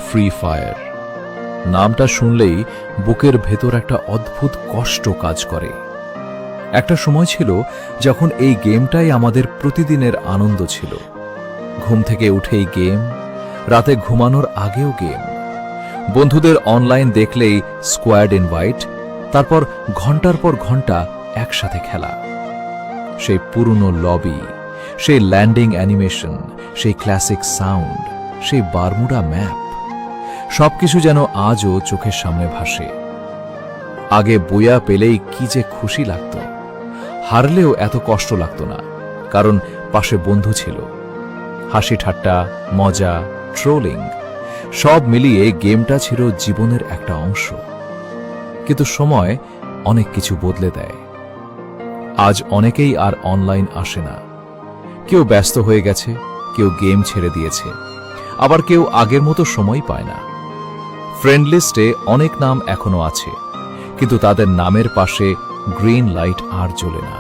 Free fire. নামটা শুনলেই বুকের ভেতর একটা অদ্ভুত কষ্ট কাজ করে। একটা সময় ছিল যখন এই গেমটাই আমাদের প্রতিদিনের আনন্দ ছিল। ঘুম থেকে উঠেই গেম, রাতে ঘুমানোর আগেও গেম, বন্ধুদের অনলাইন দেখলেই স্কোয়াড ইনভাইট, তারপর ঘন্টার পর ঘন্টা একসাথে খেলা। সেই পুরনো লবি, সেই ল্যান্ডিং অ্যানিমেশন, সেই ক্লাসিক সাউন্ড, সেই বারমুডা ম্যাপ, সবকিছু যেন আজও চোখের সামনে ভাসে। আগে বইয়া পেলেই কি যে খুশি লাগত, হারলেও এত কষ্ট লাগত না, কারণ পাশে বন্ধু ছিল। হাসি ঠাট্টা, মজা, ট্রোলিং সব মিলিয়ে গেমটা ছিল জীবনের একটা অংশ। কিন্তু সময় অনেক কিছু বদলে দেয়। আজ অনেকেই আর অনলাইন আসে না। কেউ ব্যস্ত হয়ে গেছে, কেউ গেম ছেড়ে দিয়েছে, আবার কেউ আগের মতো সময় পায় না। ফ্রেন্ড লিস্টে অনেক নাম এখনো আছে, কিন্তু তাদের নামের পাশে গ্রিন লাইট আর জ্বলে না।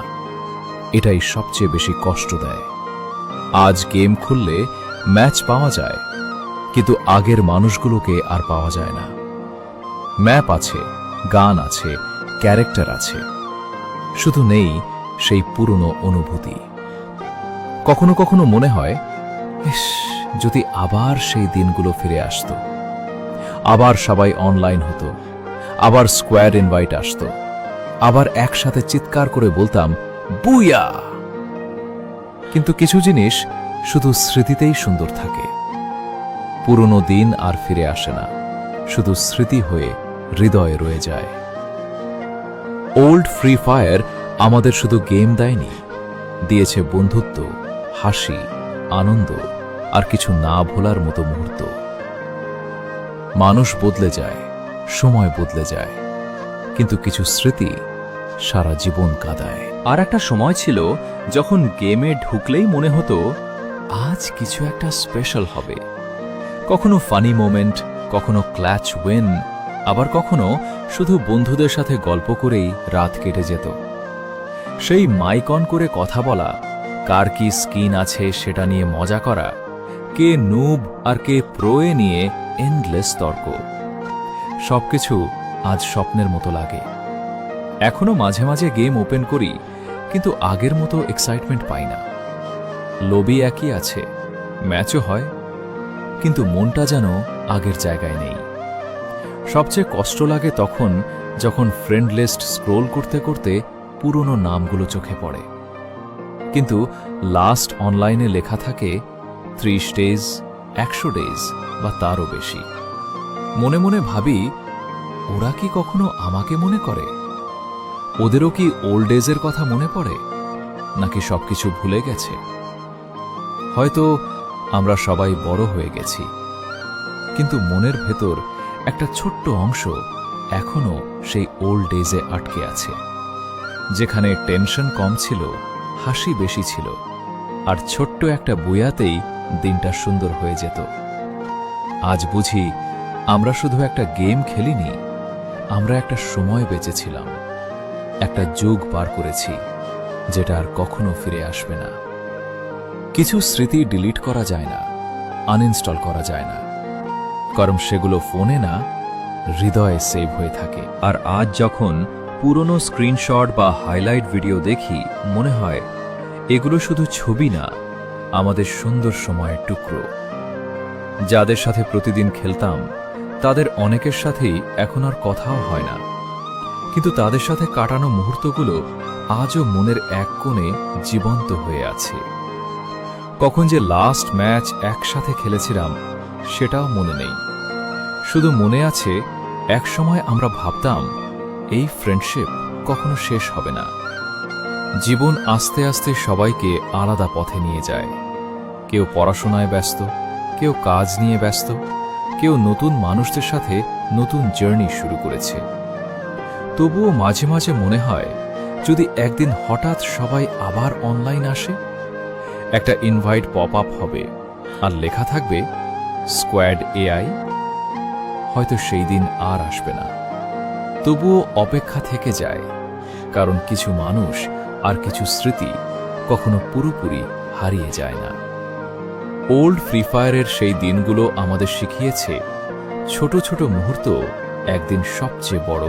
এটাই সবচেয়ে বেশি কষ্ট দেয়। আজ গেম খুললে ম্যাচ পাওয়া যায়, কিন্তু আগের মানুষগুলোকে আর পাওয়া যায় না। ম্যাপ আছে, গান আছে, ক্যারেক্টার আছে, শুধু নেই সেই পুরনো অনুভূতি। কখনো কখনো মনে হয়, ইস, যদি আবার সেই দিনগুলো ফিরে আসতো, আবার সবাই অনলাইন হতো, আবার স্কোয়াড ইনভাইট আসতো, আবার একসাথে চিৎকার করে বলতাম বুইয়া। কিন্তু কিছু জিনিস শুধু স্মৃতিতেই সুন্দর থাকে। পুরনো দিন আর ফিরে আসে না, শুধু স্মৃতি হয়ে হৃদয়ে রয়ে যায়। ওল্ড ফ্রি ফায়ার আমাদের শুধু গেম দেয়নি, দিয়েছে বন্ধুত্ব, হাসি, আনন্দ আর কিছু না ভোলার মতো মুহূর্ত। মানুষ বদলে যায়, সময় বদলে যায়, কিন্তু কিছু স্মৃতি সারা জীবন কাঁদায়। আর একটা সময় ছিল যখন গেমে ঢুকলেই মনে হতো আজ কিছু একটা স্পেশাল হবে। কখনো ফানি মোমেন্ট, কখনো ক্ল্যাচ উইন, আবার কখনো শুধু বন্ধুদের সাথে গল্প করেই রাত কেটে যেত। সেই মাইক অন করে কথা বলা, কার কি স্কিন আছে সেটা নিয়ে মজা করা, কে নুব আর কে প্রোয়ে নিয়ে এন্ডলেস তর্ক, সবকিছু আজ স্বপ্নের মতো লাগে। এখনো মাঝে মাঝে গেম ওপেন করি, কিন্তু আগের মতো এক্সাইটমেন্ট পাই না। লবি একই আছে, ম্যাচও হয়, কিন্তু মনটা যেন আগের জায়গায় নেই। সবচেয়ে কষ্ট লাগে তখন যখন ফ্রেন্ড লিস্ট স্ক্রোল করতে করতে পুরনো নামগুলো চোখে পড়ে, কিন্তু লাস্ট অনলাইনে লেখা থাকে 30 ডেজ, 100 ডেজ বা তারও বেশি। মনে মনে ভাবি, ওরা কি কখনো আমাকে মনে করে? ওদেরও কি ওল্ড ডেজের কথা মনে পড়ে, নাকি সবকিছু ভুলে গেছে? হয়তো আমরা সবাই বড় হয়ে গেছি, কিন্তু মনের ভেতর একটা ছোট্ট অংশ এখনো সেই ওল্ড ডেজে আটকে আছে, যেখানে টেনশন কম ছিল, হাসি বেশি ছিল, আর ছোট্ট একটা বুয়াতেই দিনটা সুন্দর হয়ে যেত। আজ বুঝি আমরা শুধু একটা গেম খেলিনি, আমরা একটা সময় বেঁচেছিলাম, একটা যুগ পার করেছি, যেটা আর কখনো ফিরে আসবে না। কিছু স্মৃতি ডিলিট করা যায় না, আনইনস্টল করা যায় না, কারণ সেগুলো ফোনে না, হৃদয়ে সেভ হয়ে থাকে। আর আজ যখন পুরনো স্ক্রিনশট বা হাইলাইট ভিডিও দেখি, মনে হয় এগুলো শুধু ছবি না, আমাদের সুন্দর সময়ের টুকরো। যাদের সাথে প্রতিদিন খেলতাম, তাদের অনেকের সাথেই এখন আর কথাও হয় না, কিন্তু তাদের সাথে কাটানো মুহূর্তগুলো আজও মনের এক কোণে জীবন্ত হয়ে আছে। কখন যে লাস্ট ম্যাচ একসাথে খেলেছিলাম সেটাও মনে নেই, শুধু মনে আছে একসময় আমরা ভাবতাম এই ফ্রেন্ডশিপ কখনো শেষ হবে না। জীবন আস্তে আস্তে সবাইকে আলাদা পথে নিয়ে যায়। কেউ পড়াশোনায় ব্যস্ত, কেউ কাজ নিয়ে ব্যস্ত, কেউ নতুন মানুষদের সাথে নতুন জার্নি শুরু করেছে। তবুও মাঝে মাঝে মনে হয়, যদি একদিন হঠাৎ সবাই আবার অনলাইন আসে, একটা ইনভাইট পপ আপ হবে আর লেখা থাকবে স্কোয়াড এআই, হয়তো সেই দিন আর আসবে না। তবুও অপেক্ষা থেকে যায়, কারণ কিছু মানুষ আর কিছু স্মৃতি কখনো পুরোপুরি হারিয়ে যায় না। ওল্ড ফ্রি ফায়ারের সেই দিনগুলো আমাদের শিখিয়েছে ছোট ছোট মুহূর্ত একদিন সবচেয়ে বড়